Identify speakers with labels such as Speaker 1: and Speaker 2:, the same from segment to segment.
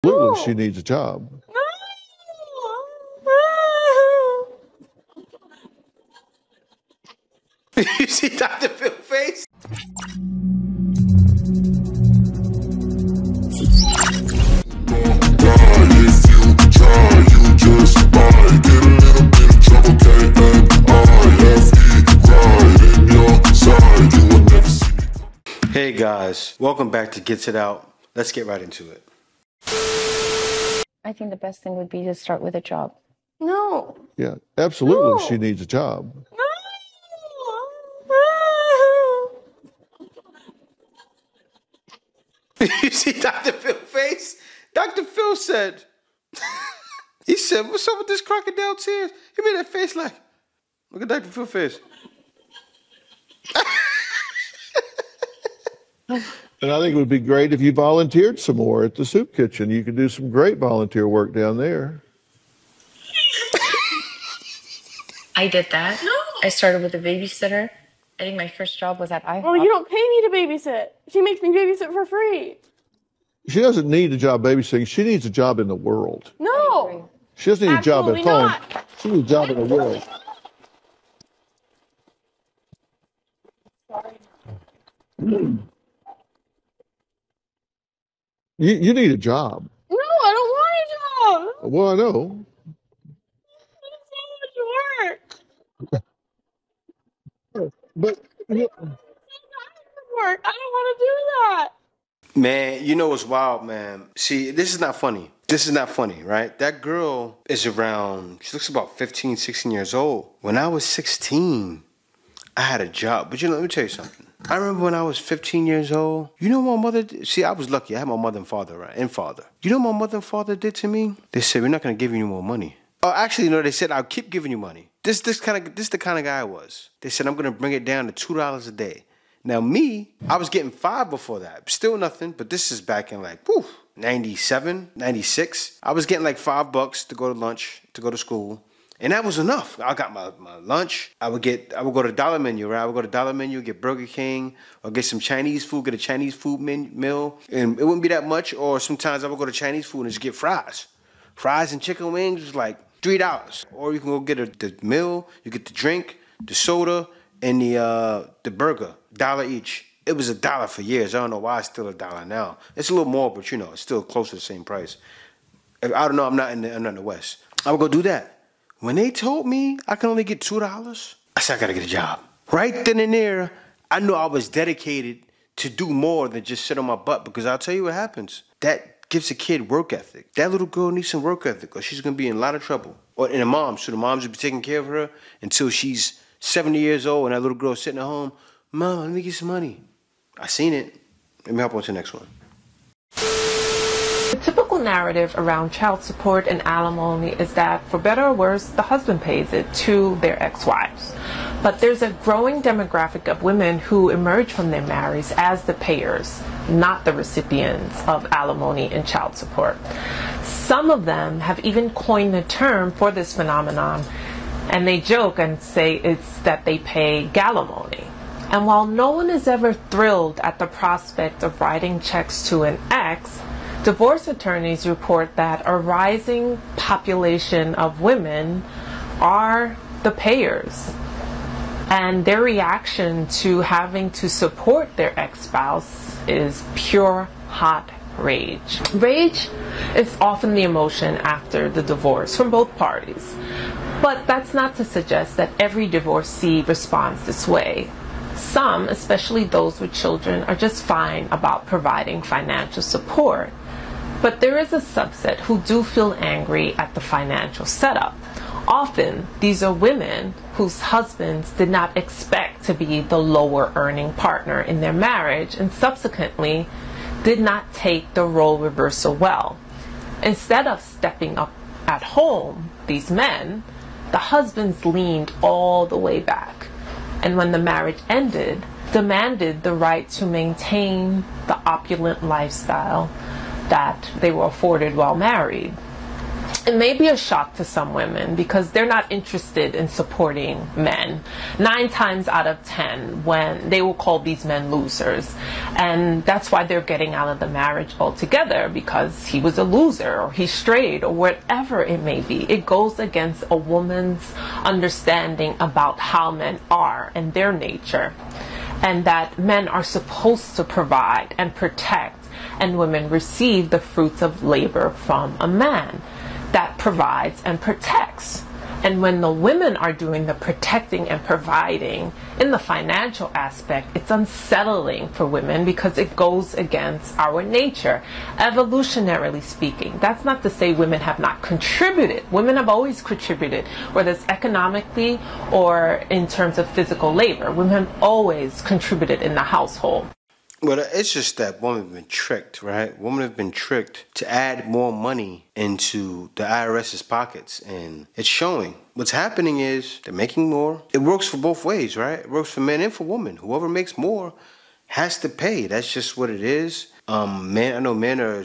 Speaker 1: Absolutely, she needs a job.
Speaker 2: You see Dr. Phil face? Hey guys, welcome back to Gets It Out. Let's get right into it.
Speaker 3: I think the best thing would be to start with a job.
Speaker 4: No.
Speaker 1: Yeah, absolutely,
Speaker 4: No.
Speaker 1: she needs a job.
Speaker 2: You see Dr. Phil face? Dr. Phil said, he said, what's up with this crocodile tears? He made that face like, look at Dr. Phil face.
Speaker 1: And I think it would be great if you volunteered some more at the soup kitchen. You could do some great volunteer work down there.
Speaker 3: I did that.
Speaker 4: No.
Speaker 3: I started with a babysitter. I think my first job was at IHOP.
Speaker 4: Well, you don't pay me to babysit. She makes me babysit for free.
Speaker 1: She doesn't need a job babysitting. She needs a job in the world.
Speaker 4: No.
Speaker 1: She doesn't need a job at
Speaker 4: Absolutely
Speaker 1: home.
Speaker 4: not.
Speaker 1: She needs a job in the world. You need a job.
Speaker 4: No, I don't want a job.
Speaker 1: Well, I know.
Speaker 4: It's so much work.
Speaker 1: But
Speaker 4: Work. I don't want to do that.
Speaker 2: Man, you know what's wild, man? See, this is not funny. This is not funny, right? That girl is around, she looks about 15, 16 years old. When I was 16, I had a job. But you know, let me tell you something. I remember when I was 15 years old, you know what my mother did? See, I was lucky. I had my mother and father, right? And father. You know what my mother and father did to me? They said, we're not going to give you any more money. Oh, actually, no, they said, I'll keep giving you money. This is the kind of guy I was. They said, I'm going to bring it down to $2 a day. Now, me, I was getting $5 before that. Still nothing, but this is back in like, 97, 96. I was getting like $5 to go to lunch, to go to school. And that was enough. I got my lunch. I would go to Dollar Menu, right? I would go to Dollar Menu, get Burger King, or get some Chinese food, get a Chinese food meal. And it wouldn't be that much. Or sometimes I would go to Chinese food and just get fries. Fries and chicken wings was like $3. Or you can go get the meal, you get the drink, the soda, and the burger. $1 each. It was $1 for years. I don't know why it's still $1 now. It's a little more, but you know, it's still close to the same price. I don't know. I'm not in the West. I would go do that. When they told me I can only get $2, I said I gotta get a job. Right then and there, I knew I was dedicated to do more than just sit on my butt, because I'll tell you what happens. That gives a kid work ethic. That little girl needs some work ethic, or she's gonna be in a lot of trouble. Or in a mom, so the moms will be taking care of her until she's 70 years old, and that little girl sitting at home, Mom, let me get some money. I seen it. Let me hop on to the next one.
Speaker 5: The typical narrative around child support and alimony is that, for better or worse, the husband pays it to their ex-wives. But there's a growing demographic of women who emerge from their marriages as the payers, not the recipients of alimony and child support. Some of them have even coined the term for this phenomenon, and they joke and say it's that they pay galimony. And while no one is ever thrilled at the prospect of writing checks to an ex, divorce attorneys report that a rising population of women are the payers, and their reaction to having to support their ex-spouse is pure hot rage. Rage is often the emotion after the divorce from both parties, but that's not to suggest that every divorcee responds this way. Some, especially those with children, are just fine about providing financial support. But there is a subset who do feel angry at the financial setup. Often, these are women whose husbands did not expect to be the lower earning partner in their marriage, and subsequently did not take the role reversal well. Instead of stepping up at home, these men, the husbands leaned all the way back, and when the marriage ended, demanded the right to maintain the opulent lifestyle that they were afforded while married. It may be a shock to some women because they're not interested in supporting men. 9 times out of 10, when they will call these men losers. And that's why they're getting out of the marriage altogether, because he was a loser or he strayed or whatever it may be. It goes against a woman's understanding about how men are and their nature. And that men are supposed to provide and protect, and women receive the fruits of labor from a man that provides and protects. And when the women are doing the protecting and providing in the financial aspect, it's unsettling for women because it goes against our nature, evolutionarily speaking. That's not to say women have not contributed. Women have always contributed, whether it's economically or in terms of physical labor. Women have always contributed in the household.
Speaker 2: Well, it's just that women have been tricked, right? Women have been tricked to add more money into the IRS's pockets, and it's showing. What's happening is they're making more. It works for both ways, right? It works for men and for women. Whoever makes more has to pay. That's just what it is. I know men are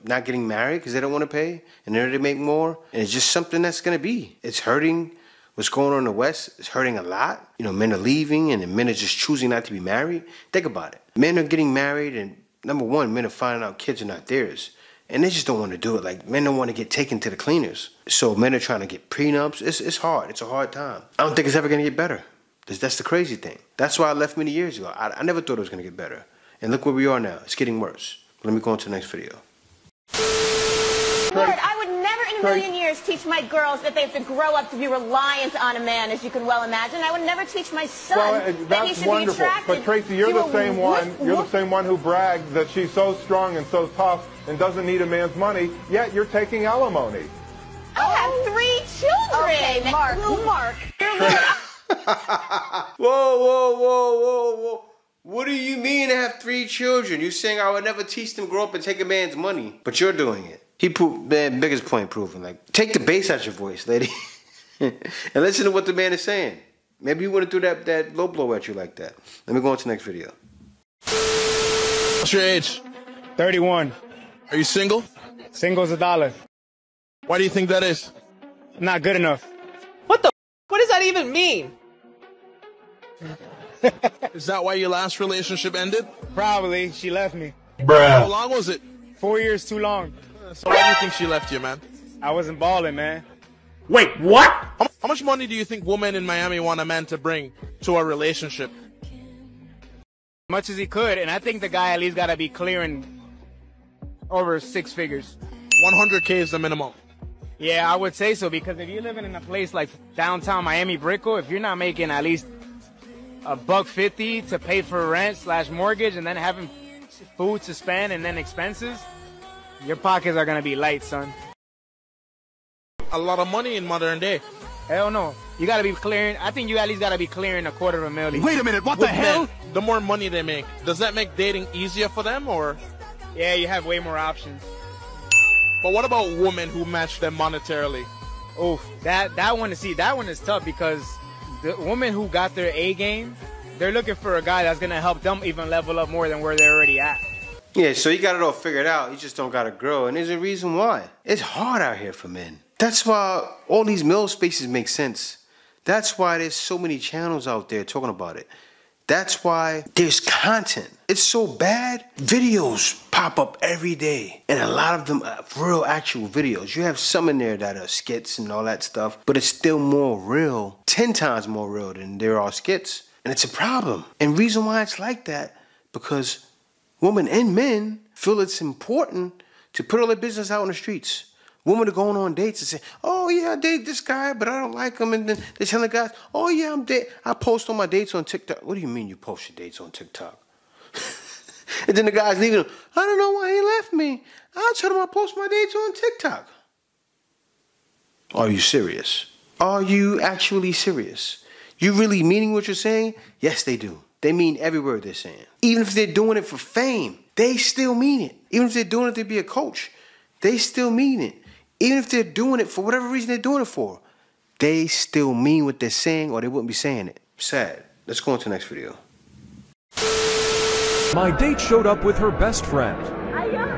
Speaker 2: not getting married because they don't want to pay, and then they make more, and it's just something that's going to be. It's hurting. What's going on in the West is hurting a lot. You know, men are leaving and men are just choosing not to be married. Think about it. Men are getting married and number one, men are finding out kids are not theirs. And they just don't want to do it. Like, men don't want to get taken to the cleaners. So men are trying to get prenups. It's hard. It's a hard time. I don't think it's ever going to get better. That's the crazy thing. That's why I left many years ago. I never thought it was going to get better. And look where we are now. It's getting worse. Let me go on to the next video.
Speaker 4: Lord, I would never in a million years teach my girls that they have to grow up to be reliant on a man, as you can well imagine. I would never teach my son that he should be attracted.
Speaker 6: But Tracy, you're the same one. You're the same one who brags that she's so strong and so tough and doesn't need a man's money. Yet you're taking alimony.
Speaker 4: I have 3 children. Okay, Mark. Mark.
Speaker 2: Whoa. What do you mean to have 3 children? You're saying I would never teach them to grow up and take a man's money, but you're doing it. He proved, man, biggest point proven. Like, take the bass out your voice, lady, and listen to what the man is saying. Maybe you want to do that low blow at you like that. Let me go on to the next video.
Speaker 7: What's your age?
Speaker 8: 31.
Speaker 7: Are you single?
Speaker 8: Single's $1.
Speaker 7: Why do you think that is?
Speaker 8: Not good enough.
Speaker 9: What does that even mean?
Speaker 7: Is that why your last relationship ended?
Speaker 8: Probably. She left me.
Speaker 7: Bruh. How long was it?
Speaker 8: 4 years too long.
Speaker 7: So why do you think she left you, man?
Speaker 8: I wasn't balling, man.
Speaker 9: Wait, what?
Speaker 7: How much money do you think women in Miami want a man to bring to a relationship?
Speaker 8: Much as he could, and I think the guy at least got to be clearing over 6 figures.
Speaker 7: 100K is the minimum.
Speaker 8: Yeah, I would say so, because if you're living in a place like downtown Miami, Brickell, if you're not making at least $150 to pay for rent / mortgage and then having food to spend and then expenses, your pockets are going to be light, son.
Speaker 7: A lot of money in modern day.
Speaker 8: Hell no. You got to be clearing. I think you at least got to be clearing $250,000.
Speaker 7: Wait a minute, what the hell? The more money they make, does that make dating easier for them, or?
Speaker 8: Yeah, you have way more options.
Speaker 7: But what about women who match them monetarily?
Speaker 8: Oh, that one is tough, because the women who got their A game, they're looking for a guy that's going to help them even level up more than where they're already at.
Speaker 2: Yeah, so you got it all figured out. You just don't got to grow. And there's a reason why. It's hard out here for men. That's why all these middle spaces make sense. That's why there's so many channels out there talking about it. That's why there's content. It's so bad. Videos pop up every day. And a lot of them are real actual videos. You have some in there that are skits and all that stuff. But it's still more real. 10 times more real than there are skits. And it's a problem. And reason why it's like that, because women and men feel it's important to put all their business out on the streets. Women are going on dates and say, oh yeah, I date this guy, but I don't like him. And then they're telling guys, oh yeah, I post all my dates on TikTok. What do you mean you post your dates on TikTok? And then the guy's leaving them, I don't know why he left me. I told him I post my dates on TikTok. Are you serious? Are you actually serious? You really meaning what you're saying? Yes, they do. They mean every word they're saying. Even if they're doing it for fame, they still mean it. Even if they're doing it to be a coach, they still mean it. Even if they're doing it for whatever reason they're doing it for, they still mean what they're saying, or they wouldn't be saying it. Sad. Let's go on to the next video.
Speaker 10: My date showed up with her best friend.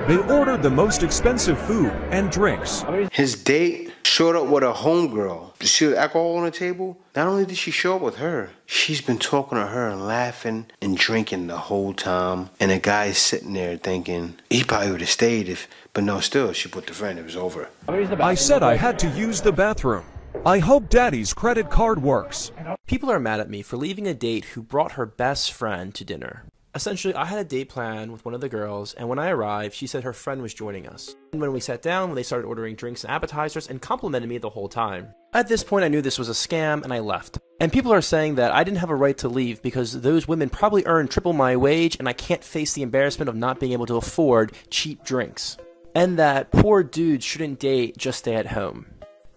Speaker 10: They ordered the most expensive food and drinks.
Speaker 2: His date showed up with a homegirl. You see the alcohol on the table? Not only did she show up with her, she's been talking to her and laughing and drinking the whole time. And the guy's sitting there thinking, he probably would have stayed if, but no, still, she put the friend, it was over.
Speaker 10: I said I had to use the bathroom. I hope Daddy's credit card works.
Speaker 11: People are mad at me for leaving a date who brought her best friend to dinner. Essentially, I had a date plan with one of the girls, and when I arrived, she said her friend was joining us. And when we sat down, they started ordering drinks and appetizers and complimented me the whole time. At this point, I knew this was a scam, and I left. And people are saying that I didn't have a right to leave because those women probably earn triple my wage, and I can't face the embarrassment of not being able to afford cheap drinks. And that poor dudes shouldn't date, just stay at home.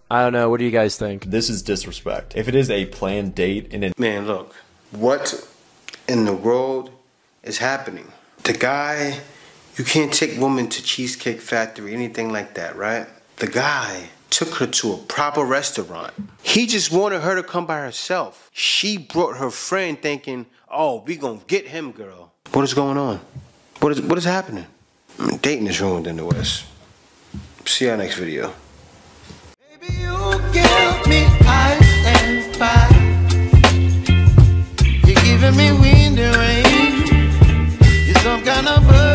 Speaker 11: I don't know, what do you guys think?
Speaker 12: This is disrespect. If it is a planned date and
Speaker 2: Man, look, what in the world is happening? The guy, you can't take women to Cheesecake Factory, anything like that, right? The guy took her to a proper restaurant. He just wanted her to come by herself. She brought her friend thinking, oh, we gonna get him, girl. What is going on? What is happening? I mean, dating is ruined in the West. See y'all next video.
Speaker 13: Baby, you give me ice and fire. You're giving me wind and rain. You're some kind of bird.